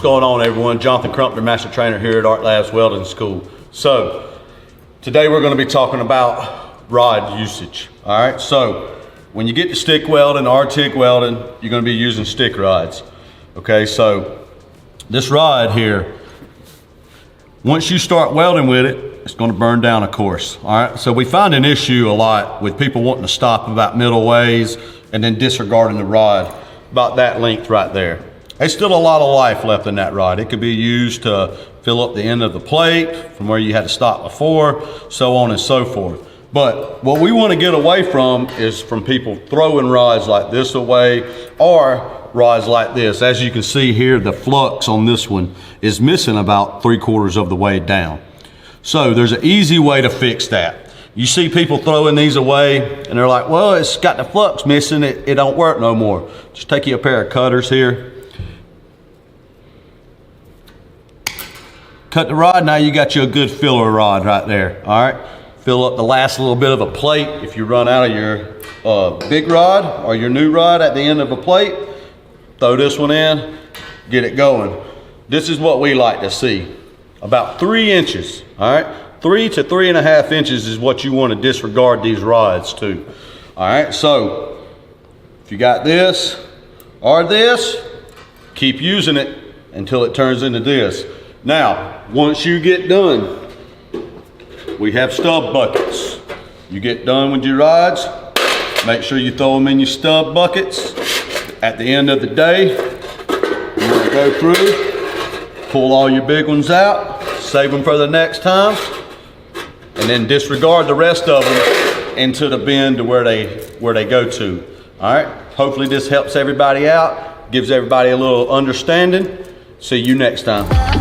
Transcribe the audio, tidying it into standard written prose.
What's going on, everyone? Jonathan Crumpler, Master Trainer here at Art Labs Welding School. So today we're going to be talking about rod usage. All right, so when you get to stick welding or TIG welding, you're going to be using stick rods. Okay, so this rod here, once you start welding with it, it's going to burn down, of course. All right, so we find an issue a lot with people wanting to stop about middle ways and then disregarding the rod about that length right there. There's still a lot of life left in that rod. It could be used to fill up the end of the plate from where you had to stop before, so on and so forth. But what we want to get away from is from people throwing rods like this away or rods like this. As you can see here, the flux on this one is missing about 3/4 of the way down. So there's an easy way to fix that. You see people throwing these away and they're like, well, it's got the flux missing, it don't work no more. Just take you a pair of cutters here. Cut the rod, now you got you a good filler rod right there, all right? Fill up the last little bit of a plate. If you run out of your big rod or your new rod at the end of a plate, throw this one in, get it going. This is what we like to see. About 3 inches, all right? 3 to 3.5 inches is what you want to disregard these rods to. All right, so if you got this or this, keep using it until it turns into this. Now, once you get done, we have stub buckets. You get done with your rods, make sure you throw them in your stub buckets. At the end of the day, you want to go through, pull all your big ones out, save them for the next time, and then disregard the rest of them into the bin to where they go to. All right, hopefully this helps everybody out, gives everybody a little understanding. See you next time.